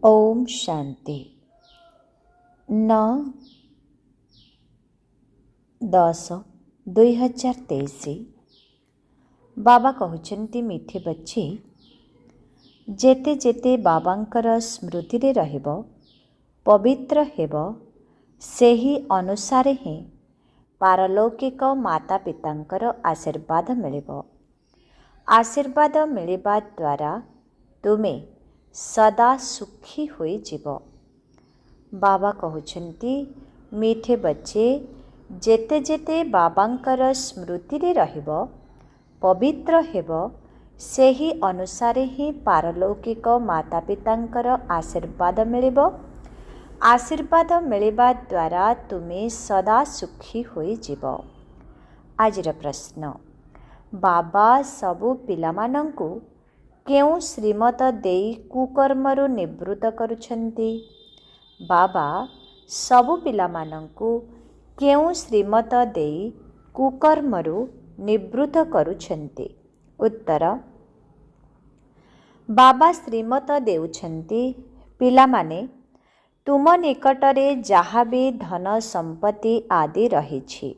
ओम शांति 9/10/2023 बाबा कहउछन्ति मिठे बच्चे जेते जेते बाबांकर स्मृति रे रहिबो पवित्र हेबो सेही अनुसारे ही पारलौकिक माता पितांकर आशीर्वाद मिलिबो। आशीर्वाद मिलिबा द्वारा तुमे सदा सुखी होई जीव। बाबा कहउछन्ति मीठे बच्चे जेते जेते बाबांकर स्मृति रे रहिबो पवित्र हेबो सेही अनुसारे ही पारलौकिक माता पितांकर आशीर्वाद मिलिबो। आशीर्वाद मिलिबा द्वारा तुमे सदा सुखी होई जीव। आजिर प्रश्न, बाबा सबु पिलामानंकु केउ श्रीमत देई कुकर्मरु निवृत्त करुछन्ति? बाबा सबु पिलामानंकु केउ श्रीमत देई कुकर्मरु निवृत्त करुछन्ति? उत्तर, बाबा श्रीमत देउछन्ति पिलामाने तुम निकटरे जहा भी धन संपत्ति आदि रहिछि,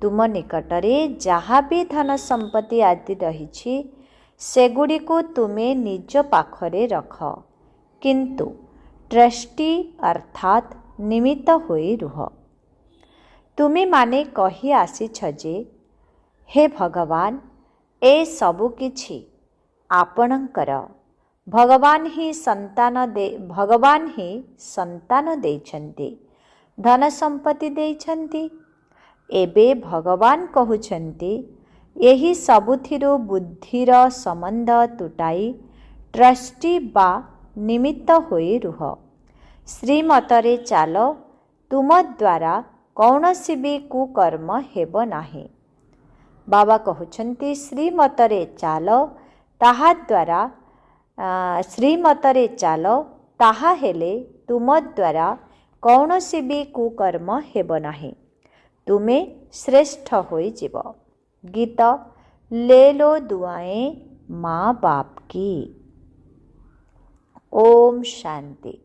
तुम निकटरे जहा भी धन संपत्ति आदि रहिछि सेगुड़ी को तुमे निज पाखरे रख, किंतु ट्रस्टी अर्थात निमित्त होई रुह। तुमे माने कही आसीछ जे हे भगवान ए सबु किछि आपणंकर, भगवान ही संतान देइछन्ति, धन संपत्ति देइछन्ति। एबे भगवान कहउछन्ति एही सबुथिरो बुद्धिर संबंध तुटाई ट्रस्टी बा निमित्त होई रुह। श्रीमतरे चाल, तुम द्वारा कौनसी भी कुकर्म हेब नाही। बाबा कहउछन्ति श्रीमतरे चाल ताहा द्वारा श्रीमतरे चाल ताहा हेले तुम द्वारा कौनसी भी कुकर्म हेब नाही, तुमे श्रेष्ठ होई जीव। गीत ले लो दुआएं माँ बाप की। ओम शांति।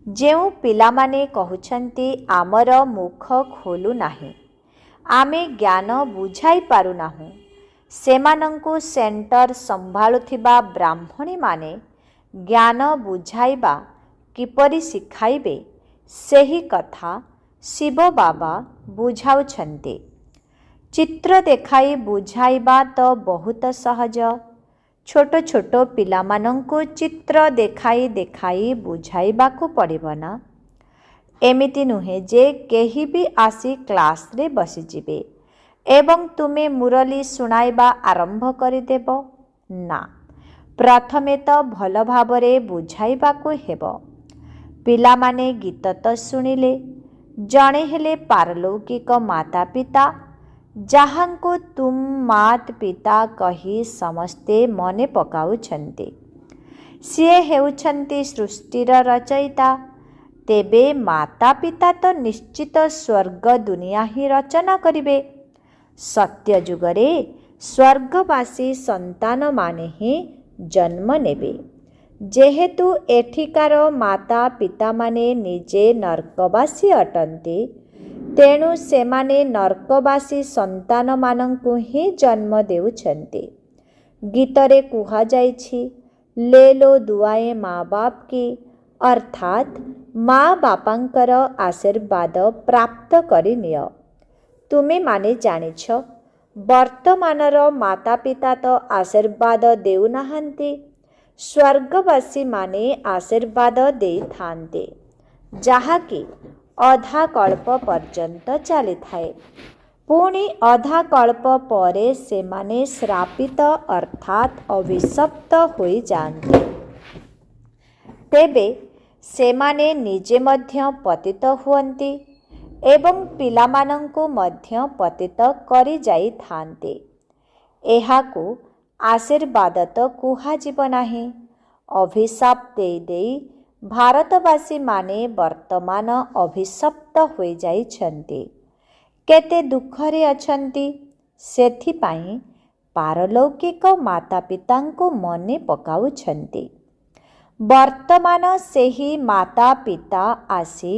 जेउ पिलामाने कहउछन्ति आमर मुख खोलु नाही, आमे ज्ञान बुझाई पारु नाहु, सेमानंकु सेंटर संभाळुथिबा ब्राह्मणी माने ज्ञान बुझाइबा किपरि शिखाइबे सेही कथा शिव बाबा बुझाउछन्ति। चित्र देखाई बुझाइबा तो बहुत सहज, छोट छोट पिलामानंकु चित्र देखाई देखाई बुझाइबाकु पड़िबो ना। एमिति नुहे जे केही भी आसी क्लास रे बसी जिबे एवं तुमे मुरली सुनाइबा आरंभ करिदेब ना। प्रथमे तो भल भाबरे बुझाइबाकु हेबो। पिलामाने गीत तो सुनिले, जणे हेले पारलौकिक माता पिता जहाँको तुम मात पिता कही समस्ते मने पकाउछन्ति। सिए हेउछन्ति सृष्टिर रचयिता, तेबे माता पिता तो निश्चित स्वर्ग दुनिया ही रचना करिबे। सत्य जुगरे स्वर्गवासी संतान माने ही जन्म नेबे, जेहेतु एठिकार माता पिता माने निजे नरकवासी अटन्ति, तेणु सेमाने नरकवासी संतान मानंकु ही जन्म देउछन्ति। गीतरे कुहा जाइछि ले लो दुआएं माँ बाप की, अर्थात माँ बापांकर आशीर्वाद प्राप्त करि नियो। तुमे माने जानिछ वर्तमानर माता पिता तो आशीर्वाद देउ नाहंती, स्वर्गवासी माने आशीर्वाद देई थांते, जहाँकि अधा कल्प पर्यंत चली थाए। पुणी अधा कल्प परे सेमाने श्रापित अर्थात अभिशप्त होई जान्ते। तेबे सेमाने निजे मध्य पतित हुअन्ति एवं पिलामानंकु मध्य पतित करि जाई थान्ते। एहाकु आशीर्वाद तो कुहा जीव नाही। अभिशाप देई देई भारतवासी माने वर्तमान अभिशप्त होई जाइछन्ति, केते दुखरे अछन्ति। सेथिपाई पारलौकिक माता पितांको मने पकाउछन्ति। ବର୍ତ୍ତମାନ ସେହି ମାତା ପିତା ଆସି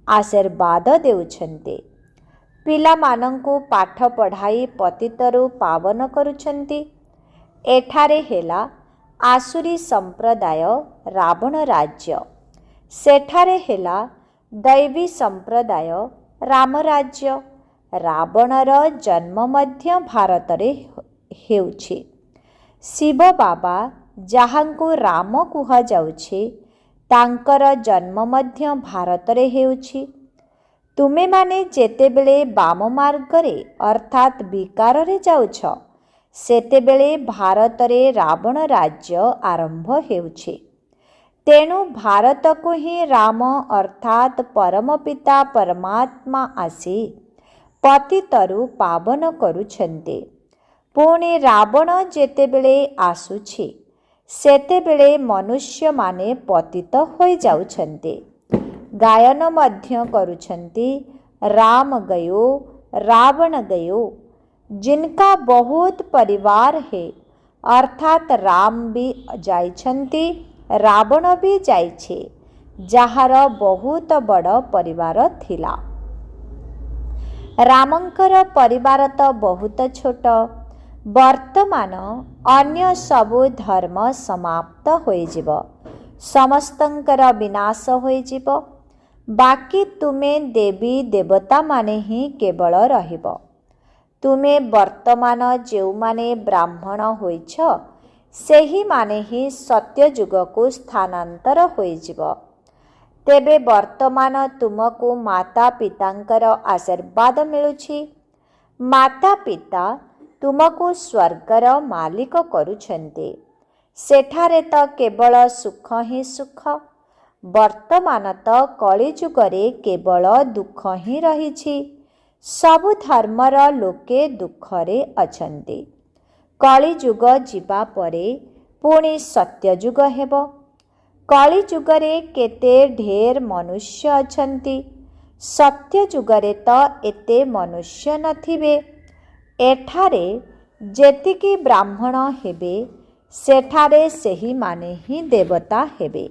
ଆଶୀର୍ବାଦ ଦେଉଛନ୍ତି। ପିଲାମାନଙ୍କୁ ପାଠ ପଢ଼ାଇ ପତିତରୁ ପାବନ କରୁଛନ୍ତି। ଏଠାରେ ହେଲା ଆସୁରୀ ସମ୍ପ୍ରଦାୟ ରାବଣ ରାଜ୍ୟ, ସେଠାରେ ହେଲା ଦୈବୀ ସମ୍ପ୍ରଦାୟ ରାମ ରାଜ୍ୟ। ରାବଣର ଜନ୍ମ ମଧ୍ୟ ଭାରତରେ ହେଉଛି। ଶିବ ବାବା ଯାହାଙ୍କୁ ରାମ କୁହାଯାଉଛି, ତାଙ୍କର ଜନ୍ମ ମଧ୍ୟ ଭାରତରେ ହେଉଛି। ତୁମେମାନେ ଯେତେବେଳେ ବାମ ମାର୍ଗରେ ଅର୍ଥାତ୍ ବିକାରରେ ଯାଉଛ, ସେତେବେଳେ ଭାରତରେ ରାବଣ ରାଜ୍ୟ ଆରମ୍ଭ ହେଉଛି। ତେଣୁ ଭାରତକୁ ହିଁ ରାମ ଅର୍ଥାତ୍ ପରମ ପିତା ପରମାତ୍ମା ଆସି ପତିତରୁ ପାବନ କରୁଛନ୍ତି। ପୁଣି ରାବଣ ଯେତେବେଳେ ଆସୁଛି, ସେତେବେଳେ ମନୁଷ୍ୟମାନେ ପତିତ ହୋଇଯାଉଛନ୍ତି। ଗାୟନ ମଧ୍ୟ କରୁଛନ୍ତି, ରାମ ଗୟୋ ରାବଣ ଗୟୋ। ଜିନକା ବହୁତ ପରିବାର ହେ, ଅର୍ଥାତ୍ ରାମ ବି ଯାଇଛନ୍ତି, ରାବଣ ବି ଯାଇଛି, ଯାହାର ବହୁତ ବଡ଼ ପରିବାର ଥିଲା। ରାମଙ୍କର ପରିବାର ତ ବହୁତ ଛୋଟ। ବର୍ତ୍ତମାନ ଅନ୍ୟ ସବୁ ଧର୍ମ ସମାପ୍ତ ହୋଇଯିବ, ସମସ୍ତଙ୍କର ବିନାଶ ହୋଇଯିବ। ବାକି ତୁମେ ଦେବୀ ଦେବତାମାନେ ହିଁ କେବଳ ରହିବ। ତୁମେ ବର୍ତ୍ତମାନ ଯେଉଁମାନେ ବ୍ରାହ୍ମଣ ହୋଇଛ, ସେହିମାନେ ହିଁ ସତ୍ୟଯୁଗକୁ ସ୍ଥାନାନ୍ତର ହୋଇଯିବ। ତେବେ ବର୍ତ୍ତମାନ ତୁମକୁ ମାତା ପିତାଙ୍କର ଆଶୀର୍ବାଦ ମିଳୁଛି। ମାତା ପିତା ତୁମକୁ ସ୍ୱର୍ଗର ମାଲିକ କରୁଛନ୍ତି। ସେଠାରେ ତ କେବଳ ସୁଖ ହିଁ ସୁଖ। ବର୍ତ୍ତମାନ ତ କଳିଯୁଗରେ କେବଳ ଦୁଃଖ ହିଁ ରହିଛି। ସବୁ ଧର୍ମର ଲୋକେ ଦୁଃଖରେ ଅଛନ୍ତି। କଳିଯୁଗ ଯିବା ପରେ ପୁଣି ସତ୍ୟଯୁଗ ହେବ। କଳିଯୁଗରେ କେତେ ଢେର ମନୁଷ୍ୟ ଅଛନ୍ତି, ସତ୍ୟଯୁଗରେ ତ ଏତେ ମନୁଷ୍ୟ ନଥିବେ। ଏଠାରେ ଯେତିକି ବ୍ରାହ୍ମଣ ହେବେ, ସେଠାରେ ସେହିମାନେ ହିଁ ଦେବତା ହେବେ।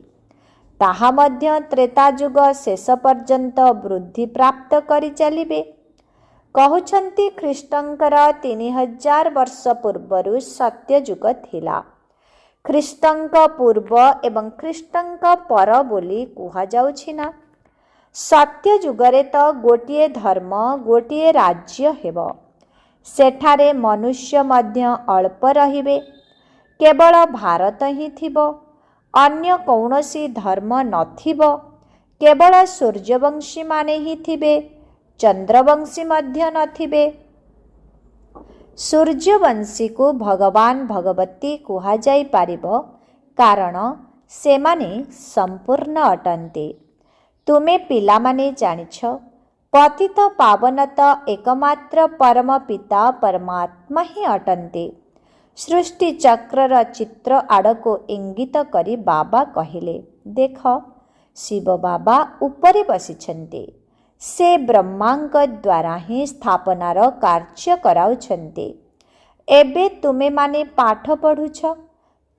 ତାହା ମଧ୍ୟ ତ୍ରେତାଯୁଗ ଶେଷ ପର୍ଯ୍ୟନ୍ତ ବୃଦ୍ଧି ପ୍ରାପ୍ତ କରି ଚାଲିବେ। କହୁଛନ୍ତି ଖ୍ରୀଷ୍ଟଙ୍କର 3000 ବର୍ଷ ପୂର୍ବରୁ ସତ୍ୟଯୁଗ ଥିଲା। ଖ୍ରୀଷ୍ଟଙ୍କ ପୂର୍ବ ଏବଂ ଖ୍ରୀଷ୍ଟଙ୍କ ପର ବୋଲି କୁହାଯାଉଛି ନା। ସତ୍ୟଯୁଗରେ ତ ଗୋଟିଏ ଧର୍ମ, ଗୋଟିଏ ରାଜ୍ୟ ହେବ। ସେଠାରେ ମନୁଷ୍ୟ ମଧ୍ୟ ଅଳ୍ପ ରହିବେ। କେବଳ ଭାରତ ହିଁ ଥିବ, ଅନ୍ୟ କୌଣସି ଧର୍ମ ନଥିବ। କେବଳ ସୂର୍ଯ୍ୟବଂଶୀମାନେ ହିଁ ଥିବେ, ଚନ୍ଦ୍ରବଂଶୀ ମଧ୍ୟ ନଥିବେ। ସୂର୍ଯ୍ୟବଂଶୀକୁ ଭଗବାନ ଭଗବତୀ କୁହାଯାଇପାରିବ, କାରଣ ସେମାନେ ସମ୍ପୂର୍ଣ୍ଣ ଅଟନ୍ତି। ତୁମେ ପିଲାମାନେ ଜାଣିଛ, ପତିତ ପାବନ ତ ଏକମାତ୍ର ପରମ ପିତା ପରମାତ୍ମା ହିଁ ଅଟନ୍ତି। ସୃଷ୍ଟି ଚକ୍ରର ଚିତ୍ର ଆଡ଼କୁ ଇଙ୍ଗିତ କରି ବାବା କହିଲେ, ଦେଖ, ଶିବ ବାବା ଉପରେ ବସିଛନ୍ତି। ସେ ବ୍ରହ୍ମାଙ୍କ ଦ୍ୱାରା ହିଁ ସ୍ଥାପନାର କାର୍ଯ୍ୟ କରାଉଛନ୍ତି। ଏବେ ତୁମେମାନେ ପାଠ ପଢ଼ୁଛ।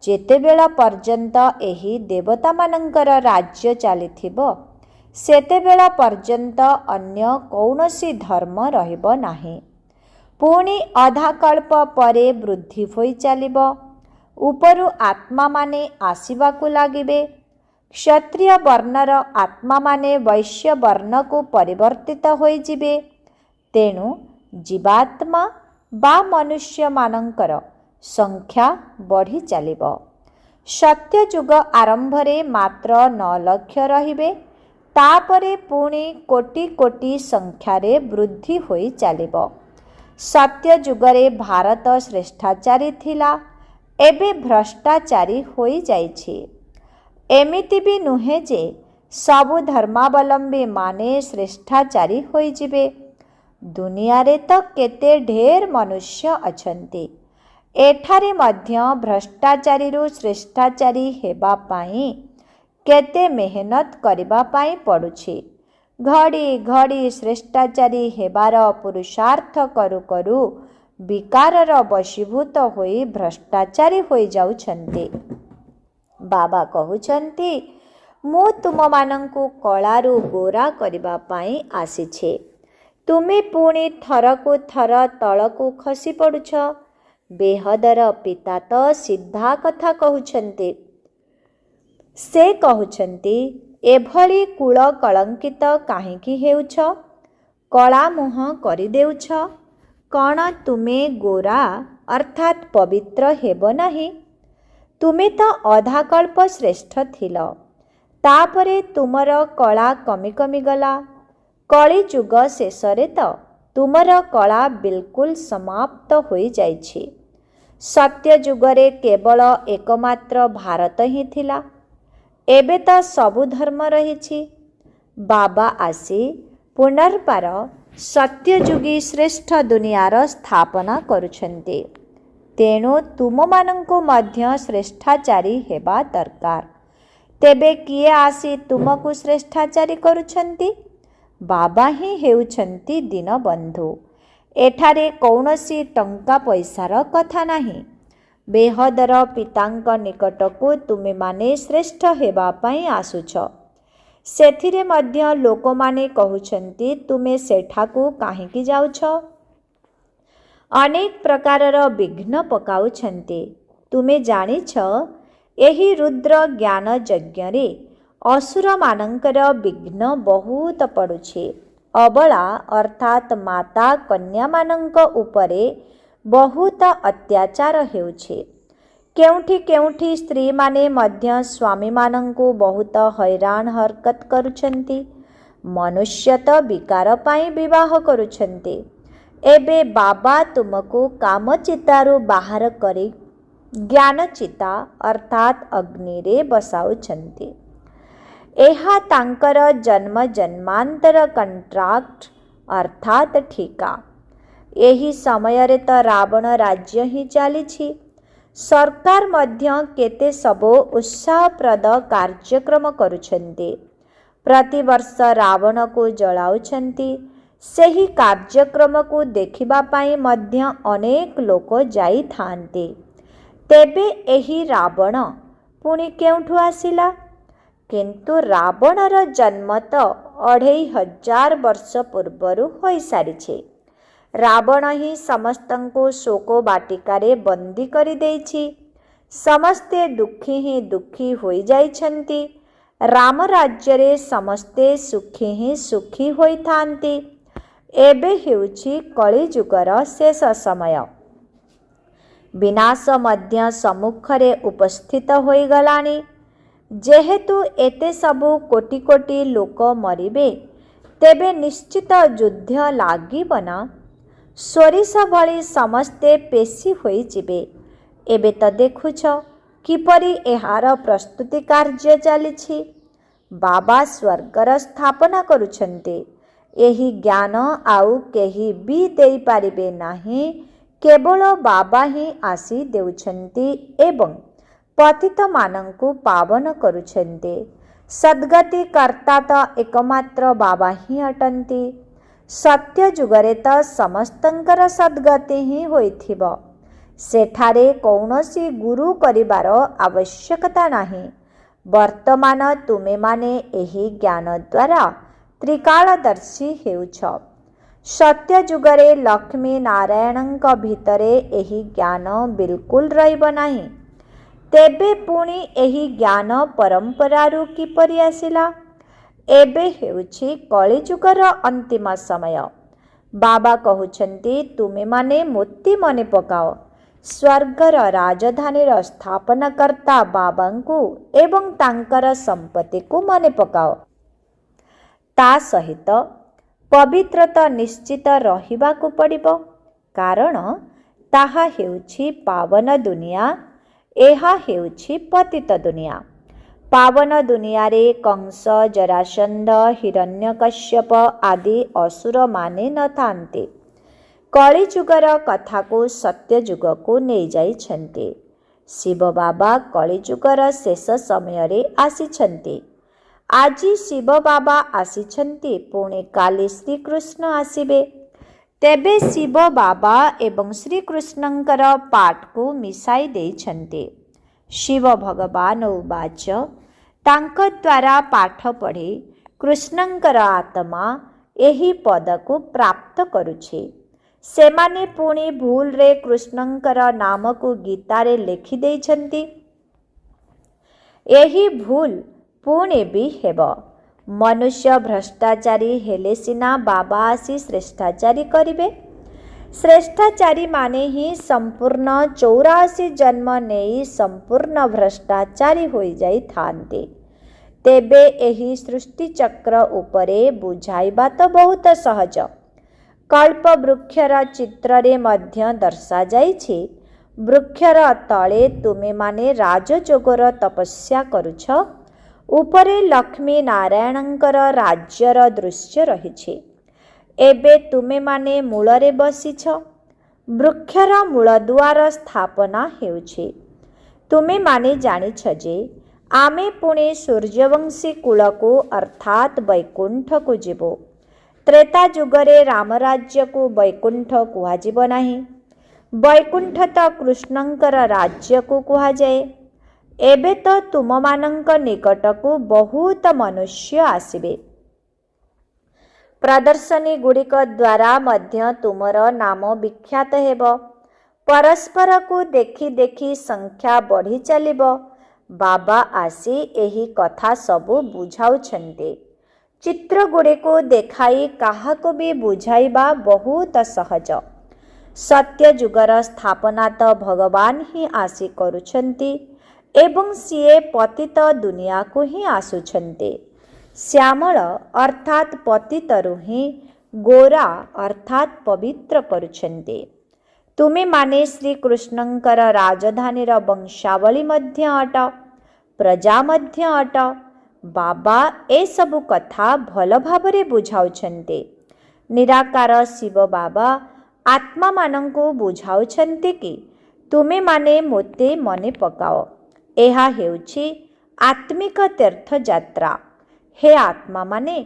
ଯେତେବେଳ ପର୍ଯ୍ୟନ୍ତ ଏହି ଦେବତାମାନଙ୍କର ରାଜ୍ୟ ଚାଲିଥିବ, ସେତେବେଳ ପର୍ଯ୍ୟନ୍ତ ଅନ୍ୟ କୌଣସି ଧର୍ମ ରହିବ ନାହିଁ। ପୁଣି ଅଧାକଳ୍ପ ପରେ ବୃଦ୍ଧି ହୋଇ ଚାଲିବ। ଉପରୁ ଆତ୍ମାମାନେ ଆସିବାକୁ ଲାଗିବେ। କ୍ଷତ୍ରିୟ ବର୍ଣ୍ଣର ଆତ୍ମାମାନେ ବୈଶ୍ୟ ବର୍ଣ୍ଣକୁ ପରିବର୍ତ୍ତିତ ହୋଇଯିବେ। ତେଣୁ ଜୀବାତ୍ମା ବା ମନୁଷ୍ୟମାନଙ୍କର ସଂଖ୍ୟା ବଢ଼ି ଚାଲିବ। ସତ୍ୟଯୁଗ ଆରମ୍ଭରେ ମାତ୍ର 9 ଲକ୍ଷ ରହିବେ। ତାପରେ ପୁଣି କୋଟି କୋଟି ସଂଖ୍ୟାରେ ବୃଦ୍ଧି ହୋଇ ଚାଲିବ। ସତ୍ୟଯୁଗରେ ଭାରତ ଶ୍ରେଷ୍ଠାଚାରୀ ଥିଲା, ଏବେ ଭ୍ରଷ୍ଟାଚାରୀ ହୋଇଯାଇଛି। ଏମିତି ବି ନୁହେଁ ଯେ ସବୁ ଧର୍ମାବଲମ୍ବୀମାନେ ଶ୍ରେଷ୍ଠାଚାରୀ ହୋଇଯିବେ। ଦୁନିଆରେ ତ କେତେ ଢେର ମନୁଷ୍ୟ ଅଛନ୍ତି। ଏଠାରେ ମଧ୍ୟ ଭ୍ରଷ୍ଟାଚାରୀରୁ ଶ୍ରେଷ୍ଠାଚାରୀ ହେବା ପାଇଁ କେତେ ମେହନତ କରିବା ପାଇଁ ପଡ଼ୁଛି। ଘଡ଼ି ଘଡ଼ି ଶ୍ରେଷ୍ଠାଚାରୀ ହେବାର ପୁରୁଷାର୍ଥ କରୁ କରୁ ବିକାରର ବଶୀଭୂତ ହୋଇ ଭ୍ରଷ୍ଟାଚାରୀ ହୋଇଯାଉଛନ୍ତି। बाबा कहउछन्ति मु तुममानंकु कଳାରୁ गोरा କରିବା ପାଇଁ ଆସିଛି। ତୁମେ ପୁଣି ଥରକୁ ଥର ତଳକୁ ଖସି ପଡ଼ୁଛ। ବେହଦର ପିତା ତ ସିଧା କଥା କହୁଛନ୍ତି। ସେ କହୁଛନ୍ତି ଏଭଳି କୂଳ କଳଙ୍କିତ କାହିଁକି ହେଉଛ? କଳା ମୁହଁ କରିଦେଉଛ। କ'ଣ ତୁମେ ଗୋରା ଅର୍ଥାତ୍ ପବିତ୍ର ହେବ ନାହିଁ? ତୁମେ ତ ଅଧାକଳ୍ପ ଶ୍ରେଷ୍ଠ ଥିଲ। ତାପରେ ତୁମର କଳା କମି କମି ଗଲା। କଳି ଯୁଗ ଶେଷରେ ତ ତୁମର କଳା ବିଲକୁଲ ସମାପ୍ତ ହୋଇଯାଇଛି। ସତ୍ୟ ଯୁଗରେ କେବଳ ଏକମାତ୍ର ଭାରତ ହିଁ ଥିଲା। ଏବେ ତ ସବୁ ଧର୍ମ ରହିଛି। ବାବା ଆସି ପୁନର୍ବାର ସତ୍ୟଯୁଗୀ ଶ୍ରେଷ୍ଠ ଦୁନିଆର ସ୍ଥାପନା କରୁଛନ୍ତି। ତେଣୁ ତୁମମାନଙ୍କୁ ମଧ୍ୟ ଶ୍ରେଷ୍ଠାଚାରୀ ହେବା ଦରକାର। ତେବେ କିଏ ଆସି ତୁମକୁ ଶ୍ରେଷ୍ଠାଚାରୀ କରୁଛନ୍ତି? ବାବା ହିଁ ହେଉଛନ୍ତି ଦୀନବନ୍ଧୁ। ଏଠାରେ କୌଣସି ଟଙ୍କା ପଇସାର କଥା ନାହିଁ। ବେହଦର ପିତାଙ୍କ ନିକଟକୁ ତୁମେମାନେ ଶ୍ରେଷ୍ଠ ହେବା ପାଇଁ ଆସୁଛ। ସେଥିରେ ମଧ୍ୟ ଲୋକମାନେ କହୁଛନ୍ତି ତୁମେ ସେଠାକୁ କାହିଁକି ଯାଉଛ? ଅନେକ ପ୍ରକାରର ବିଘ୍ନ ପକାଉଛନ୍ତି। ତୁମେ ଜାଣିଛ ଏହି ରୁଦ୍ର ଜ୍ଞାନ ଯଜ୍ଞରେ ଅସୁରମାନଙ୍କର ବିଘ୍ନ ବହୁତ ପଡ଼ୁଛି। ଅବଳା ଅର୍ଥାତ୍ ମାତା କନ୍ୟାମାନଙ୍କ ଉପରେ ବହୁତ ଅତ୍ୟାଚାର ହେଉଛି। କେଉଁଠି କେଉଁଠି ସ୍ତ୍ରୀମାନେ ମଧ୍ୟ ସ୍ୱାମୀମାନଙ୍କୁ ବହୁତ ହଇରାଣ ହରକତ କରୁଛନ୍ତି। ମନୁଷ୍ୟ ତ ବିକାର ପାଇଁ ବିବାହ କରୁଛନ୍ତି। ଏବେ ବାବା ତୁମକୁ କାମଚିତାରୁ ବାହାର କରି ଜ୍ଞାନଚିତା ଅର୍ଥାତ୍ ଅଗ୍ନିରେ ବସାଉଛନ୍ତି। ଏହା ତାଙ୍କର ଜନ୍ମ ଜନ୍ମାନ୍ତର କଣ୍ଟ୍ରାକ୍ଟ ଅର୍ଥାତ୍ ଠିକା। ଏହି ସମୟରେ ତ ରାବଣ ରାଜ୍ୟ ହିଁ ଚାଲିଛି। ସରକାର ମଧ୍ୟ କେତେ ସବୁ ଉତ୍ସାହପ୍ରଦ କାର୍ଯ୍ୟକ୍ରମ କରୁଛନ୍ତି। ପ୍ରତିବର୍ଷ ରାବଣକୁ ଜଳାଉଛନ୍ତି। ସେହି କାର୍ଯ୍ୟକ୍ରମକୁ ଦେଖିବା ପାଇଁ ମଧ୍ୟ ଅନେକ ଲୋକ ଯାଇଥାନ୍ତି। ତେବେ ଏହି ରାବଣ ପୁଣି କେଉଁଠୁ ଆସିଲା? କିନ୍ତୁ ରାବଣର ଜନ୍ମ ତ 2500 ବର୍ଷ ପୂର୍ବରୁ ହୋଇସାରିଛି। ରାବଣ ହିଁ ସମସ୍ତଙ୍କୁ ଶୋକ ବାଟିକାରେ ବନ୍ଦୀ କରିଦେଇଛି। ସମସ୍ତେ ଦୁଃଖୀ ହିଁ ଦୁଃଖୀ ହୋଇଯାଇଛନ୍ତି। ରାମ ରାଜ୍ୟରେ ସମସ୍ତେ ସୁଖୀ ହିଁ ସୁଖୀ ହୋଇଥାନ୍ତି। ଏବେ ହେଉଛି କଳିଯୁଗର ଶେଷ ସମୟ। ବିନାଶ ମଧ୍ୟ ସମ୍ମୁଖରେ ଉପସ୍ଥିତ ହୋଇଗଲାଣି। ଯେହେତୁ ଏତେ ସବୁ କୋଟି କୋଟି ଲୋକ ମରିବେ, ତେବେ ନିଶ୍ଚିତ ଯୁଦ୍ଧ ଲାଗିବ ନା? ସୋରିଷ ଭଳି ସମସ୍ତେ ପେଶୀ ହୋଇଯିବେ। ଏବେ ତ ଦେଖୁଛ କିପରି ଏହାର ପ୍ରସ୍ତୁତି କାର୍ଯ୍ୟ ଚାଲିଛି। ବାବା ସ୍ୱର୍ଗର ସ୍ଥାପନା କରୁଛନ୍ତି। ଏହି ଜ୍ଞାନ ଆଉ କେହି ବି ଦେଇପାରିବେ ନାହିଁ। କେବଳ ବାବା ହିଁ ଆସି ଦେଉଛନ୍ତି ଏବଂ ପତିତମାନଙ୍କୁ ପାବନ କରୁଛନ୍ତି। ସଦ୍ଗତି କର୍ତ୍ତା ତ ଏକମାତ୍ର ବାବା ହିଁ ଅଟନ୍ତି। ସତ୍ୟ ଯୁଗରେ ତ ସମସ୍ତଙ୍କର ସଦ୍ଗତି ହିଁ ହୋଇଥିବ। ସେଠାରେ କୌଣସି ଗୁରୁ କରିବାର ଆବଶ୍ୟକତା ନାହିଁ। ବର୍ତ୍ତମାନ ତୁମେମାନେ ଏହି ଜ୍ଞାନ ଦ୍ୱାରା ତ୍ରିକାଳଦର୍ଶୀ ହେଉଛ। ସତ୍ୟ ଯୁଗରେ ଲକ୍ଷ୍ମୀ ନାରାୟଣଙ୍କ ଭିତରେ ଏହି ଜ୍ଞାନ ବିଲକୁଲ ରହିବ ନାହିଁ। ତେବେ ପୁଣି ଏହି ଜ୍ଞାନ ପରମ୍ପରାରୁ କିପରି ଆସିଲା? ଏବେ ହେଉଛି କଳିଯୁଗର ଅନ୍ତିମ ସମୟ। ବାବା କହୁଛନ୍ତି ତୁମେମାନେ ମୋତି ମନେ ପକାଅ। ସ୍ୱର୍ଗର ରାଜଧାନୀର ସ୍ଥାପନକର୍ତ୍ତା ବାବାଙ୍କୁ ଏବଂ ତାଙ୍କର ସମ୍ପତ୍ତିକୁ ମନେ ପକାଅ। ତା ସହିତ ପବିତ୍ରତା ନିଶ୍ଚିତ ରହିବାକୁ ପଡ଼ିବ। କାରଣ ତାହା ହେଉଛି ପାବନ ଦୁନିଆ। ଏହା ହେଉଛି ପତିତ ଦୁନିଆ। ପାବନ ଦୁନିଆରେ କଂସ, ଜରାସନ୍ଧ, ହିରଣ୍ୟକଶ୍ୟପ ଆଦି ଅସୁରମାନେ ନଥାନ୍ତି। କଳିଯୁଗର କଥାକୁ ସତ୍ୟଯୁଗକୁ ନେଇଯାଇଛନ୍ତି। ଶିବ ବାବା କଳିଯୁଗର ଶେଷ ସମୟରେ ଆସିଛନ୍ତି। ଆଜି ଶିବ ବାବା ଆସିଛନ୍ତି, ପୁଣି କାଲି ଶ୍ରୀକୃଷ୍ଣ ଆସିବେ। ତେବେ ଶିବ ବାବା ଏବଂ ଶ୍ରୀକୃଷ୍ଣଙ୍କର ପାଠକୁ ମିଶାଇ ଦେଇଛନ୍ତି। शिव भगवान उवाच तांक द्वारा पाठ पढ़ी कृष्णंकर आत्मा एही पद को प्राप्त करुछे। सेमाने पुणी भूल रे कृष्णंकर नाम को गीतारे लिखि देछंती। एही भूल पुणे भी हेब। मनुष्य भ्रष्टाचारी हेले सिना बाबा आसी श्रेष्ठाचारी करिवे। श्रेष्ठाचारी माने ही संपूर्ण 84 जन्म नेई संपूर्ण भ्रष्टाचारी होई जाई थांते। तेबे एही सृष्टि चक्र उपरे बुझाइबा तो बहुत सहज। कल्प वृक्षर चित्र रे मध्य दर्शा जाइछि। वृक्षर तले तुमे माने राजजोगर तपस्या करुछ। उपरे लक्ष्मी नारायणंकर राज्यर दृश्य रहिछि। एबे तुमे माने मूलरे बसिछ। वृक्षर मूलद्वार स्थापना हेउछि। तुमे माने जानिछ जे आमे पुणे सूर्यवंशी कुल को अर्थात वैकुंठ को जीवो। त्रेता जुगरे रामराज्य को वैकुंठ कुहाजिब नाही। वैकुंठ तो कृष्णंकर राज्य को कुहाजाए। एबे तो तुम मानंक निकट को बहुत मनुष्य आसिबे। प्रदर्शनी गुड़िक द्वारा मध्य तुमर नाम विख्यात हेब। परस्पर को देखि देखि संख्या बढ़ी चलिब। बाबा आसी एही कथा सबु बुझाउछन्ते। चित्र गुड़े को देखाई काहाको भी बुझाइबा बहुत सहज। सत्य जुगर स्थापना तो भगवान ही आसी करुछन्ति एवं सिए पतित दुनिया को ही आसुछन्ते। श्यामल अर्थात पतितरु ही गोरा अर्थात पवित्र करुछन्ते। तुमे माने श्री कृष्णंकर राजधानीर वंशावली मध्य अट, प्रजा मध्य अट। बाबा ए सबु कथा भल भाबरे बुझाउछन्ते। निराकार शिव बाबा आत्मा मानंको बुझाउछन्ते कि तुमे माने मोते मने पकाओ। एहा हेउछि आत्मिक तीर्थ यात्रा। हे आत्मा माने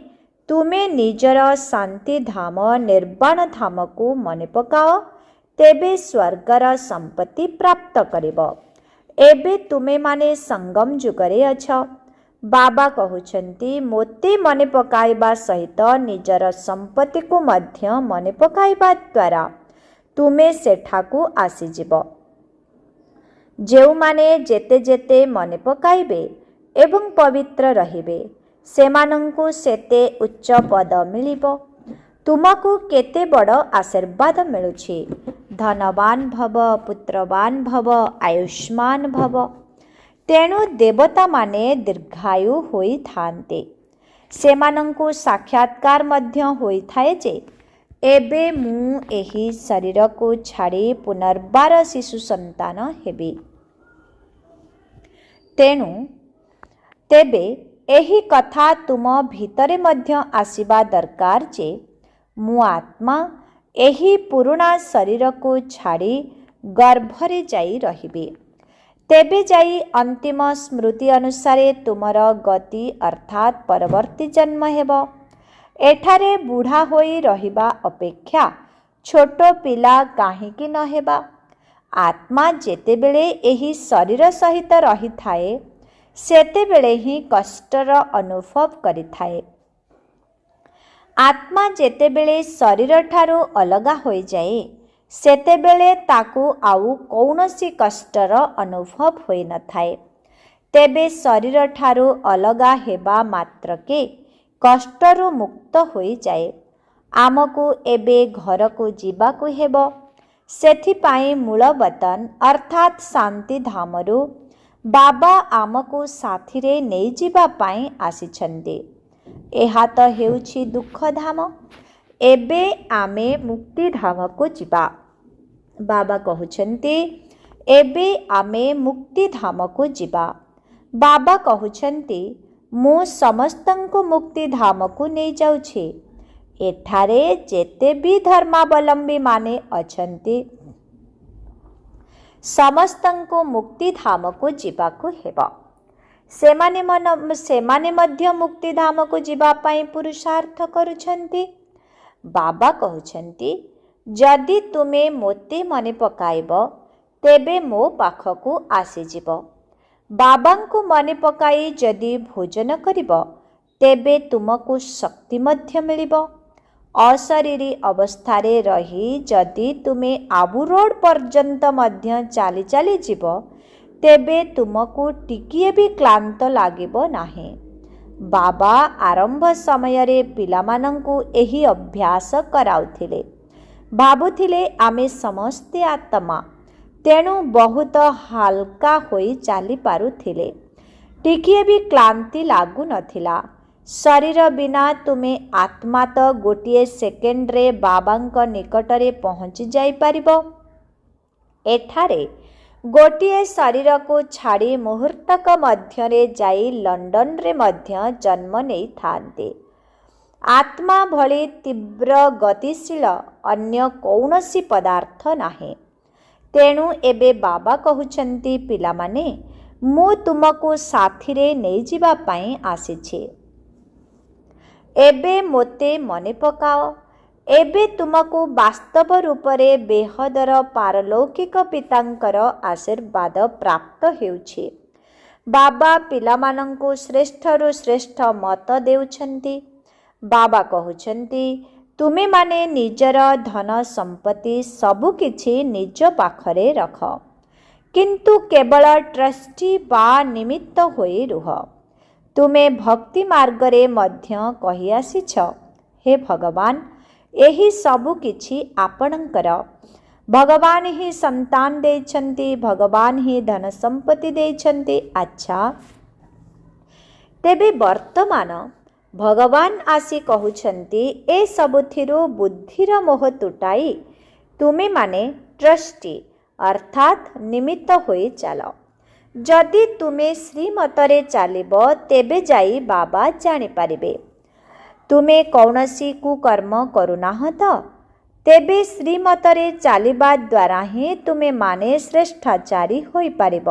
तुमे निजर शांति धाम निर्वाण धाम को मने पकाओ। तेबे स्वर्गर संपत्ति प्राप्त करिब। एबे तुमे माने संगम जुगरे अछ। बाबा कहुछन्ति मोते मने पकाइबा सहित निजर संपत्ति को मध्य मने पकाइबा द्वारा तुमे सेठाकू आसीजिब। जेउमाने जेते जेते मने पकाइबे एवं पवित्र रहिबे सेमानंकु सेते उच्च पद मिलिब। तुमको केते बड़ आशीर्वाद मिलुछि। धनवान भव, पुत्रवान भव, आयुष्मान भव। तेणु देवता माने दीर्घायु होई थांते। सेमानंकु साक्षात्कार मध्य होई थाए जे एबे मु एही शरीर को छाड़ी पुनर्बार शिशु संतान हेबी। तेणु तेबे एही कथा तुम भितरे मध्य आसीबा दरकार जे मु आत्मा एही पुराणा शरीर को छाड़ी गर्भरे जाई रहिबे। तेबे जाई अंतिम स्मृति अनुसारे तुमर गति अर्थात परवर्ती जन्म हेब। एठारे बुढ़ा होई रहिबा अपेक्षा छोटो पिला काहींकी न हेबा। आत्मा जेतेबेले एही शरीर सहित रही थाए सेतेबेले ही कष्टर अनुभव करिथाए। आत्मा जेतेबेले शरीर ठारू अलगा होई जाए सेतेबेले ताकू आउ कौनसी कष्टर अनुभव होई न थाए। तेबे शरीर ठारू अलगा हेबा मात्रके कष्टरू मुक्त होई जाए। आमको एबे घर को जीवाकू हेब। सेथिपाई मूल वतन अर्थात शांति धामरू बाबा आमको साथिरे नहीं जीवा पाई आसिछन्ते। एहा तो हेउछि दुख धाम। एबे आमे मुक्ति धाम को जीवा। बाबा कहुछन्ते एबे आमे मुक्ति धाम को जीवा। बाबा कहुछन्ते मु समस्तंको मुक्ति धाम को नहीं जाउछि। एठारे जेते भी धर्मावलंबी माने अछन्ति समस्तंको मुक्ति धाम को जीवाकू हेब। सेमाने मध्य मुक्ति धाम को जीवा पाई पुरुषार्थ करुछन्ति। बाबा कहुछन्ति जदि तुमे मोते मने पकाइब तेबे मो पाखकू आसीजिब। ବାବାଙ୍କୁ ମନେ ପକାଇ ଯଦି ଭୋଜନ କରିବ ତେବେ ତୁମକୁ ଶକ୍ତି ମଧ୍ୟ ମିଳିବ। ଅଶରୀରୀ ଅବସ୍ଥାରେ ରହି ଯଦି ତୁମେ ଆବୁ ରୋଡ଼ ପର୍ଯ୍ୟନ୍ତ ମଧ୍ୟ ଚାଲି ଚାଲି ଯିବ ତେବେ ତୁମକୁ ଟିକିଏ ବି କ୍ଳାନ୍ତ ଲାଗିବ ନାହିଁ। ବାବା ଆରମ୍ଭ ସମୟରେ ପିଲାମାନଙ୍କୁ ଏହି ଅଭ୍ୟାସ କରାଉଥିଲେ। ଭାବୁଥିଲେ ଆମେ ସମସ୍ତେ ଆତ୍ମା, ତେଣୁ ବହୁତ ହାଲକା ହୋଇ ଚାଲିପାରୁଥିଲେ। ଟିକିଏ ବି କ୍ଳାନ୍ତି ଲାଗୁନଥିଲା। ଶରୀର ବିନା ତୁମେ ଆତ୍ମା ତ ଗୋଟିଏ ସେକେଣ୍ଡରେ ବାବାଙ୍କ ନିକଟରେ ପହଞ୍ଚି ଯାଇପାରିବ। ଏଠାରେ ଗୋଟିଏ ଶରୀରକୁ ଛାଡ଼ି ମୁହୂର୍ତ୍ତକ ମଧ୍ୟରେ ଯାଇ ଲଣ୍ଡନରେ ମଧ୍ୟ ଜନ୍ମ ନେଇଥାନ୍ତି। ଆତ୍ମା ଭଳି ତୀବ୍ର ଗତିଶୀଳ ଅନ୍ୟ କୌଣସି ପଦାର୍ଥ ନାହିଁ। ତେଣୁ ଏବେ ବାବା କହୁଛନ୍ତି, ପିଲାମାନେ, ମୁଁ ତୁମକୁ ସାଥିରେ ନେଇଯିବା ପାଇଁ ଆସିଛି। ଏବେ ମୋତେ ମନେ ପକାଅ। ଏବେ ତୁମକୁ ବାସ୍ତବ ରୂପରେ ବେହଦର ପାରଲୌକିକ ପିତାଙ୍କର ଆଶୀର୍ବାଦ ପ୍ରାପ୍ତ ହେଉଛି। ବାବା ପିଲାମାନଙ୍କୁ ଶ୍ରେଷ୍ଠରୁ ଶ୍ରେଷ୍ଠ ମତ ଦେଉଛନ୍ତି। ବାବା କହୁଛନ୍ତି, ତୁମେମାନେ ନିଜର ଧନ ସମ୍ପତ୍ତି ସବୁକିଛି ନିଜ ପାଖରେ ରଖ, କିନ୍ତୁ କେବଳ ଟ୍ରଷ୍ଟି ବା ନିମିତ୍ତ ହୋଇ ରୁହ। ତୁମେ ଭକ୍ତି ମାର୍ଗରେ ମଧ୍ୟ କହିଆସିଛ, ହେ ଭଗବାନ, ଏହି ସବୁ କିଛି ଆପଣଙ୍କର। ଭଗବାନ ହିଁ ସନ୍ତାନ ଦେଇଛନ୍ତି, ଭଗବାନ ହିଁ ଧନ ସମ୍ପତ୍ତି ଦେଇଛନ୍ତି। ଆଚ୍ଛା, ତେବେ ବର୍ତ୍ତମାନ ଭଗବାନ ଆସି କହୁଛନ୍ତି, ଏସବୁଥିରୁ ବୁଦ୍ଧିର ମୋହ ତୁଟାଇ ତୁମେମାନେ ଟ୍ରଷ୍ଟି ଅର୍ଥାତ୍ ନିମିତ୍ତ ହୋଇ ଚାଲ। ଯଦି ତୁମେ ଶ୍ରୀମତରେ ଚାଲିବ ତେବେ ଯାଇ ବାବା ଜାଣିପାରିବେ। ତୁମେ କୌଣସି କୁକର୍ମ କରୁନାହଁ ତ? ତେବେ ଶ୍ରୀମତରେ ଚାଲିବା ଦ୍ୱାରା ହିଁ ତୁମେମାନେ ଶ୍ରେଷ୍ଠାଚାରୀ ହୋଇପାରିବ।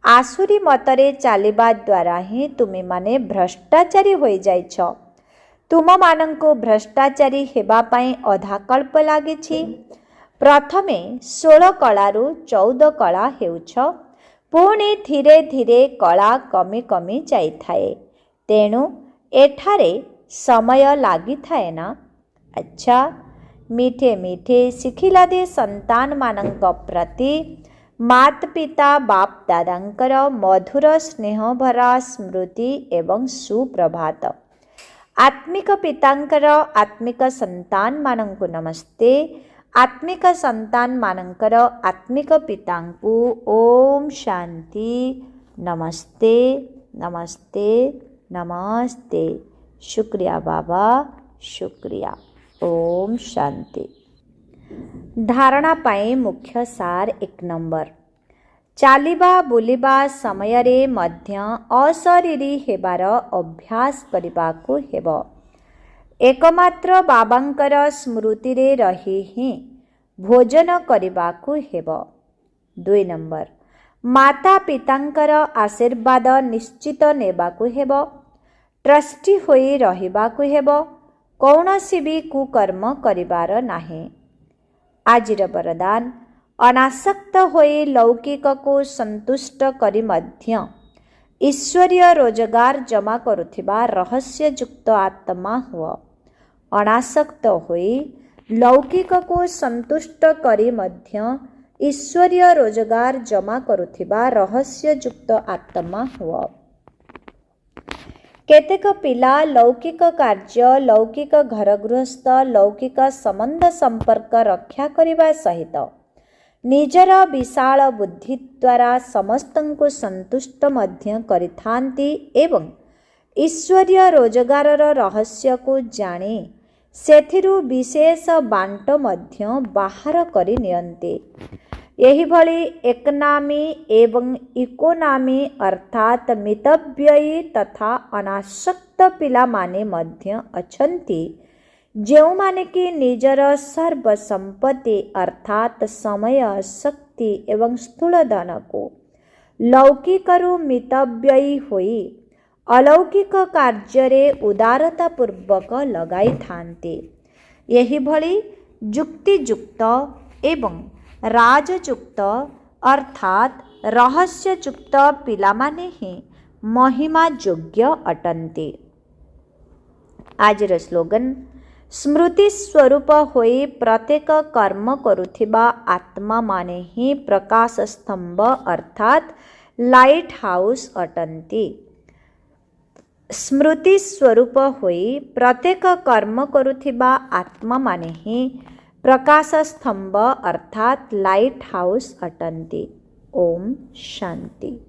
ଆସୁରୀ ମତରେ ଚାଲିବା ଦ୍ୱାରା ହିଁ ତୁମେମାନେ ଭ୍ରଷ୍ଟାଚାରୀ ହୋଇଯାଇଛ। ତୁମମାନଙ୍କୁ ଭ୍ରଷ୍ଟାଚାରୀ ହେବା ପାଇଁ ଅଧାକଳ୍ପ ଲାଗିଛି। ପ୍ରଥମେ 16 କଳାରୁ 14 କଳା ହେଉଛ, ପୁଣି ଧୀରେ ଧୀରେ କଳା କମି କମି ଯାଇଥାଏ। ତେଣୁ ଏଠାରେ ସମୟ ଲାଗିଥାଏ ନା? ଆଚ୍ଛା, ମିଠେ ମିଠେ ଶିଖିଲାଦେ ସନ୍ତାନମାନଙ୍କ ପ୍ରତି ମାତ ପିତା ବାପ ଦାଦାଙ୍କର ମଧୁର ସ୍ନେହଭରା ସ୍ମୃତି ଏବଂ ସୁପ୍ରଭାତ। ଆତ୍ମିକ ପିତାଙ୍କର ଆତ୍ମିକ ସନ୍ତାନମାନଙ୍କୁ ନମସ୍ତେ। ଆତ୍ମିକ ସନ୍ତାନମାନଙ୍କର ଆତ୍ମିକ ପିତାଙ୍କୁ ଓମ୍ ଶାନ୍ତି। ନମସ୍ତେ, ନମସ୍ତେ, ନମସ୍ତେ। ଶୁକ୍ରିୟା ବାବା, ଶୁକ୍ରିୟା। ଓମ୍ ଶାନ୍ତି। ଧାରଣା ପାଇଁ ମୁଖ୍ୟ ସାର 1 ନମ୍ବର। ଚାଲିବା ବୁଲିବା ସମୟରେ ମଧ୍ୟ ଅଶରୀରୀ ହେବାର ଅଭ୍ୟାସ କରିବାକୁ ହେବ। ଏକମାତ୍ର ବାବାଙ୍କର ସ୍ମୃତିରେ ରହି ହିଁ ଭୋଜନ କରିବାକୁ ହେବ। 2 ନମ୍ବର। ମାତା ପିତାଙ୍କର ଆଶୀର୍ବାଦ ନିଶ୍ଚିତ ନେବାକୁ ହେବ। ଟ୍ରଷ୍ଟି ହୋଇ ରହିବାକୁ ହେବ। କୌଣସି ବି କୁକର୍ମ କରିବାର ନାହିଁ। ଆଜିର ବରଦାନ, ଅନାସକ୍ତ ହୋଇ ଲୌକିକକୁ ସନ୍ତୁଷ୍ଟ କରି ମଧ୍ୟ ଈଶ୍ୱରୀୟ ରୋଜଗାର ଜମା କରୁଥିବା ରହସ୍ୟଯୁକ୍ତ ଆତ୍ମା ହୁଅ। ଅନାସକ୍ତ ହୋଇ ଲୌକିକକୁ ସନ୍ତୁଷ୍ଟ କରି ମଧ୍ୟ ଈଶ୍ୱରୀୟ ରୋଜଗାର ଜମା କରୁଥିବା ରହସ୍ୟଯୁକ୍ତ ଆତ୍ମା ହୁଅ। କେତେକ ପିଲା ଲୌକିକ କାର୍ଯ୍ୟ, ଲୌକିକ ଘର ଗୃହସ୍ଥ, ଲୌକିକ ସମ୍ବନ୍ଧ ସମ୍ପର୍କ ରକ୍ଷା କରିବା ସହିତ ନିଜର ବିଶାଳ ବୁଦ୍ଧି ଦ୍ୱାରା ସମସ୍ତଙ୍କୁ ସନ୍ତୁଷ୍ଟ ମଧ୍ୟ କରିଥାନ୍ତି ଏବଂ ଈଶ୍ୱରୀୟ ରୋଜଗାରର ରହସ୍ୟକୁ ଜାଣି ସେଥିରୁ ବିଶେଷ ବାଣ୍ଟ ମଧ୍ୟ ବାହାର କରି ନିଅନ୍ତି। ଏହିଭଳି ଏକନାମୀ ଏବଂ ଇକୋନାମୀ ଅର୍ଥାତ୍ ମିତବ୍ୟୟୀ ତଥା ଅନାସକ୍ତ ପିଲାମାନେ ମଧ୍ୟ ଅଛନ୍ତି, ଯେଉଁମାନେ କି ନିଜର ସର୍ବ ସମ୍ପତ୍ତି ଅର୍ଥାତ୍ ସମୟ, ଶକ୍ତି ଏବଂ ସ୍ଥୂଳ ଧନକୁ ଲୌକିକରୁ ମିତବ୍ୟୟୀ ହୋଇ ଅଲୌକିକ କାର୍ଯ୍ୟରେ ଉଦାରତା ପୂର୍ବକ ଲଗାଇଥାନ୍ତି। ଏହିଭଳି ଯୁକ୍ତିଯୁକ୍ତ ଏବଂ ରାଜଯୁକ୍ତ ଅର୍ଥାତ୍ रहस्ययुक्त पिलामाने ही महिमा योग्य अटंती। आजिर स्लोगन स्मृति स्वरूप होई प्रत्येक कर्म करुथिबा आत्मा माने ही प्रकाश स्तंभ अर्थात लाइट हाउस अटंती। स्मृति स्वरूप होई प्रत्येक कर्म करुथिबा आत्मा माने ही प्रकाश स्तंभ अर्थात लाइट हाउस अटंती। ओम शांति।